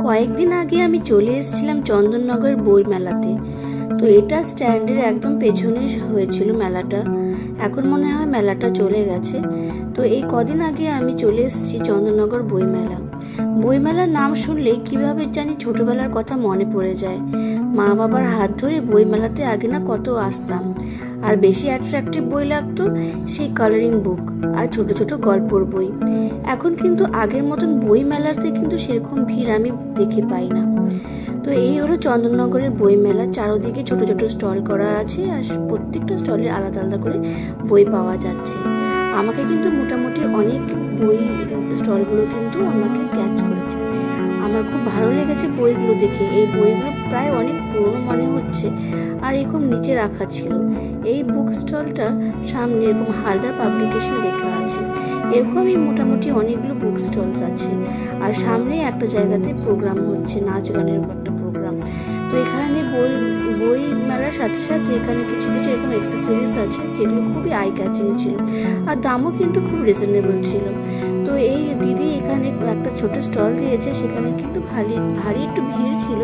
কয়েকদিন আগে আমি চলে এসেছিলাম চন্দননগর বই মেলাতে। তো এটা স্ট্যান্ডের একদম পেছনে হয়েছিল মেলাটা। এখন মনে হয় মেলাটা চলে গেছে। তো এই কদিন আগে আমি চলে এসেছি চন্দননগর বইমেলা। বইমেলার নাম শুনলে কিভাবে জানি ছোটবেলার কথা মনে পড়ে যায়। মা বাবার হাত ধরে বইমেলাতে আগে না কত আসতাম। আর বেশি অ্যাট্রাকটিভ বই লাগতো সেই কালারিং বুক আর ছোট ছোট গল্পর বই। এখন কিন্তু আগের মতন বই মেলাতে কিন্তু সেরকম ভিড় আমি দেখে পাই না। তো এই হলো চন্দননগরের বই মেলা। চারদিকে ছোট ছোট স্টল করা আছে আর প্রত্যেকটা স্টলে আলাদা আলাদা করে বই পাওয়া যাচ্ছে। আমাকে কিন্তু মোটামুটি অনেক বই স্টলগুলো কিন্তু আমাকে ক্যাচ করেছে। আমার খুব ভালো লেগেছে বইগুলো দেখে। এই বইগুলো প্রায় অনেক পুরনো মনে হচ্ছে আর এরকম নিচে রাখা ছিল। এই বুক স্টলটার সামনে এরকম হালদার পাবলিকেশন লেখা আছে। এরকমই মোটামুটি অনেকগুলো বুক স্টলস আছে। আর সামনে একটা জায়গাতে প্রোগ্রাম হচ্ছে, নাচ গানের একটা প্রোগ্রাম। তো এখানে বই মেলার সাথে সাথে এখানে কিছু কিছু এরকম অ্যাক্সেসরিজ আছে যেগুলো খুবই আই ক্যাচিং ছিল আর দামও কিন্তু খুব রিজনেবল ছিল। তো এই দিদি এখানে একটা ছোট স্টল দিয়েছে, সেখানে কিন্তু ভারী একটু ভিড় ছিল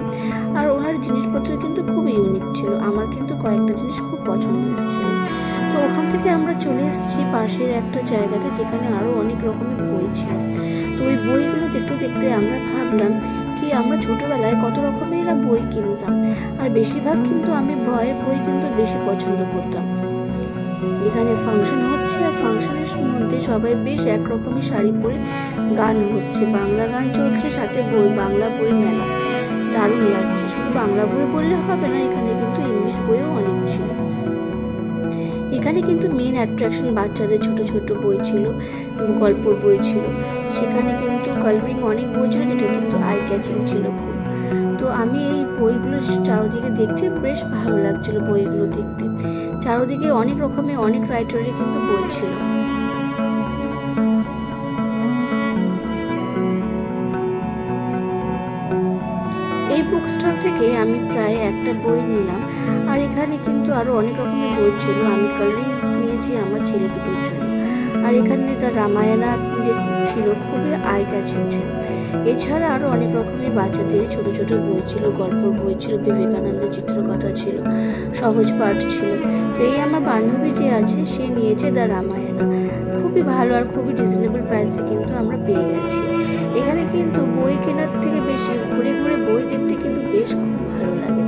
আর ওনার জিনিসপত্র কিন্তু খুব ইউনিক ছিল। আমার কিন্তু কয়েকটা জিনিস খুব পছন্দ এসেছিল। তো ওখান থেকে আমরা চলে এসেছি পাশের একটা জায়গাতে যেখানে আরো অনেক রকমের বই ছিল। তো ওই বইগুলো দেখতে দেখতে আমরা ভাবলাম কি আমরা ছোটবেলায় কত রকমের বই কিনতাম আর বেশিরভাগ কিন্তু আমি ভয়ের বই কিন্তু বেশি পছন্দ করতাম। এখানে ফাংশন হচ্ছে আর ফাংশনের মধ্যে সবাই বেশ একরকমই শাড়ি পরে গান হচ্ছে, বাংলা গান চলছে, সাথে বাংলা বই মেলা। দারুণ লাগছে। শুধু বাংলা বই বললে হবে না, এখানে কিন্তু ইংলিশ বইও অনেক ছিল। এখানে কিন্তু মেন অ্যাট্রাকশন বাচ্চাদের ছোট ছোট বই ছিল, গল্পর বই ছিল। সেখানে কিন্তু কালারিং অনেক বই ছিল যেটা কিন্তু আই ক্যাচিং ছিল খুব। তো আমি এই বইগুলো চারদিকে দেখতে বেশ ভালো লাগছিল বইগুলো দেখতে। চারদিকে অনেক রকমের অনেক রাইটারের কিন্তু বই ছিল। এই বুক স্টল থেকে আমি প্রায় একটা বই নিলাম আর এখানে কিন্তু আরো অনেক রকমের বই ছিল। আমি কালারিং নিয়েছি আমার ছেলে দুটোর জন্য। আর এখানে তার রামায়ণা যে ছিল খুবই আই ক্যাচিং ছিল। এছাড়া আরো অনেক রকমের বাচ্চাদের ছোট ছোট বই ছিল, গল্পর বই ছিল, বিবেকানন্দের চিত্রকথা ছিল, সহজ পাঠ ছিল। তো এই আমার বান্ধবী যে আছে সে নিয়েছে দ্য রামায়ণা। খুবই ভালো আর খুবই রিজনেবল প্রাইসে কিন্তু আমরা পেয়ে গেছি। এখানে কিন্তু বই কেনার থেকে বেশি ঘুরে ঘুরে বই দেখতে কিন্তু বেশ খুব ভালো লাগে।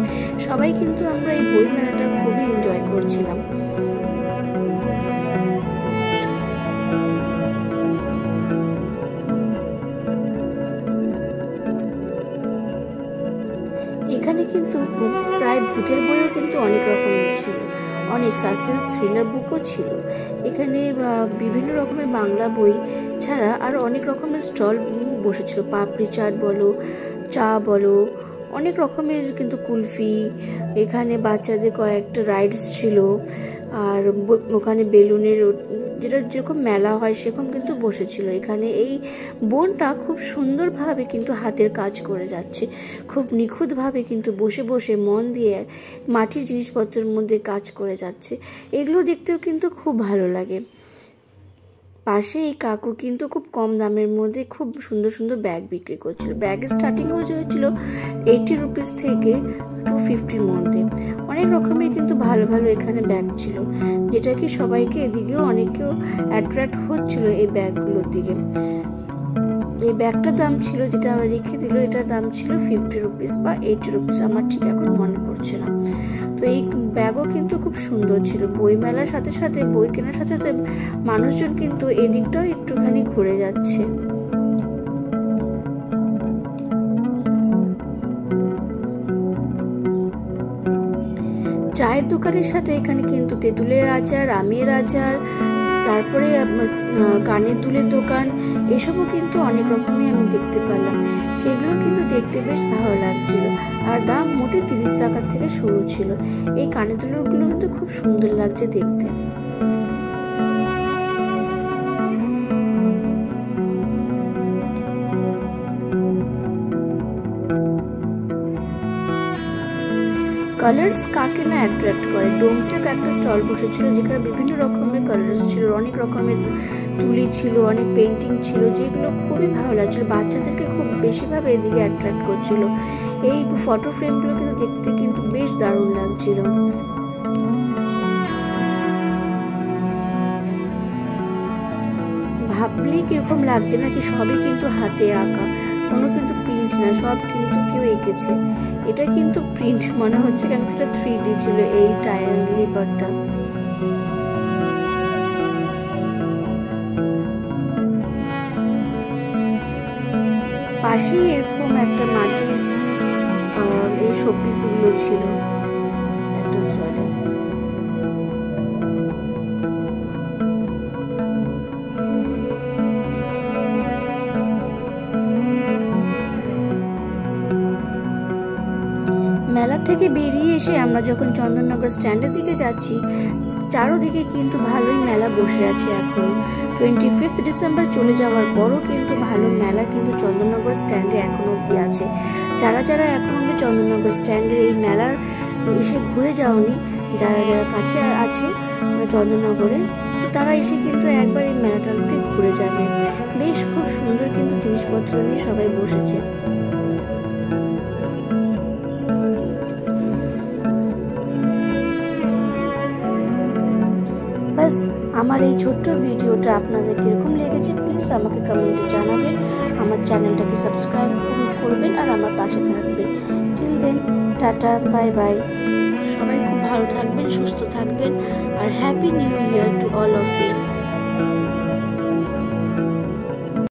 সবাই কিন্তু আমরা এই বই মেলাটা খুবই এনজয় করছিলাম। এখানে কিন্তু প্রায় ভূতের বইও কিন্তু অনেক রকমের ছিল, অনেক সাসপেন্স থ্রিলার বুকও ছিল। এখানে বিভিন্ন রকমের বাংলা বই ছাড়া আরও অনেক রকমের স্টল বসেছিল। পাপড়ি চাট বলো, চা বলো, অনেক রকমের কিন্তু কুলফি। এখানে বাচ্চাদের কয়েকটা রাইডস ছিল আর ওখানে বেলুনের যেটা যেরকম মেলা হয় সেরকম কিন্তু বসেছিল। এখানে এই বোনটা খুব সুন্দরভাবে কিন্তু হাতের কাজ করে যাচ্ছে, খুব নিখুঁতভাবে কিন্তু বসে বসে মন দিয়ে মাটির জিনিসপত্রের মধ্যে কাজ করে যাচ্ছে। এগুলো দেখতেও কিন্তু খুব ভালো লাগে। পাশে এই কাকু কিন্তু খুব কম দামের মধ্যে খুব সুন্দর সুন্দর ব্যাগ বিক্রি করছিল। ব্যাগের স্টার্টিং হয়েছিল 80 রুপিস থেকে 250 মধ্যে। অনেক রকমের কিন্তু ভালো ভালো এখানে ব্যাগ ছিল, যেটা কি সবাইকে এদিকেও অনেকেও অ্যাট্রাক্ট হচ্ছিল এই ব্যাগগুলোর দিকে। এই ব্যাগটার দাম ছিল, যেটা আমরা রেখে দিল, এটার দাম ছিল 50 রুপিস বা 80 রুপিস, আমার ঠিক এখন মনে পড়ছে না। তো এই ব্যাগও কিন্তু খুব সুন্দর ছিল। বই মেলার সাথে সাথে বই কেনার সাথে সাথে মানুষজন কিন্তু এদিকটাও একটুখানি ঘুরে যাচ্ছে। চায়ের দোকানের সাথে এখানে কিন্তু তেঁতুলের আচার, আমের আচার, তারপরে কানের দুলের দোকান, এসবও কিন্তু অনেক রকমই আমি দেখতে পেলাম। সেগুলো কিন্তু দেখতে বেশ ভালো লাগছিল আর দাম মোটে 30 টাকা থেকে শুরু ছিল। এই কানের দুলগুলো কিন্তু খুব সুন্দর লাগছে দেখতে। কালার্স কাকে না অ্যাট্রাক্ট করে। ডোমসে একটা স্টল বসেছিল যেখানে বিভিন্ন রকমের কালার্স ছিল, অনেক রকমের তুলি ছিল, অনেক পেন্টিং ছিল, যেগুলো খুবই ভালো লাগছিল, বাচ্চাদেরকে খুব বেশিভাবে এদিকে অ্যাট্রাক্ট করছিল। এই ফটো ফ্রেমগুলো কিন্তু দেখতে কিন্তু বেশ দারুণ লাগছিল। ভাবলেই কিরকম লাগছে নাকি সবই কিন্তু হাতে আঁকা, কোনো কিন্তু প্রিন্ট না, সব কিন্তু কেউ এঁকেছে। এটা কিন্তু প্রিন্ট মনে হচ্ছে, কেন এটা 3D ছিল এই টায়ার লিভারটা। পাশেই এরকম একটা মাটির এই শোপিস গুলো ছিল একটা স্টলে। মেলা থেকে বেরিয়ে এসে আমরা যখন চন্দননগর স্ট্যান্ডের দিকে যাচ্ছি, চারোদিকে কিন্তু ভালোই মেলা বসে আছে এখন। 25 ডিসেম্বর চলে যাওয়ার পরও কিন্তু ভালো মেলা কিন্তু চন্দননগর স্ট্যান্ডে এখনো অব্দি আছে। যারা যারা এখন অব্দি চন্দননগর স্ট্যান্ডের এই মেলার এসে ঘুরে যাওনি, যারা যারা কাছে আছে চন্দননগরে, তো তারা এসে কিন্তু একবার এই মেলাটাতে ঘুরে যাবে। বেশ খুব সুন্দর কিন্তু জিনিসপত্র নিয়ে সবাই বসেছে। বাস আমার এই ছোট্ট ভিডিওটা আপনাদের কিরকম লেগেছে প্লিজ আমাকে কমেন্টে জানাবেন। আমার চ্যানেলটাকে সাবস্ক্রাইব করবেন আর আমার পাশে থাকবেন। Till then, tata, bye bye. সবাই খুব ভালো থাকবেন, সুস্থ থাকবেন, আর happy new year to all of you.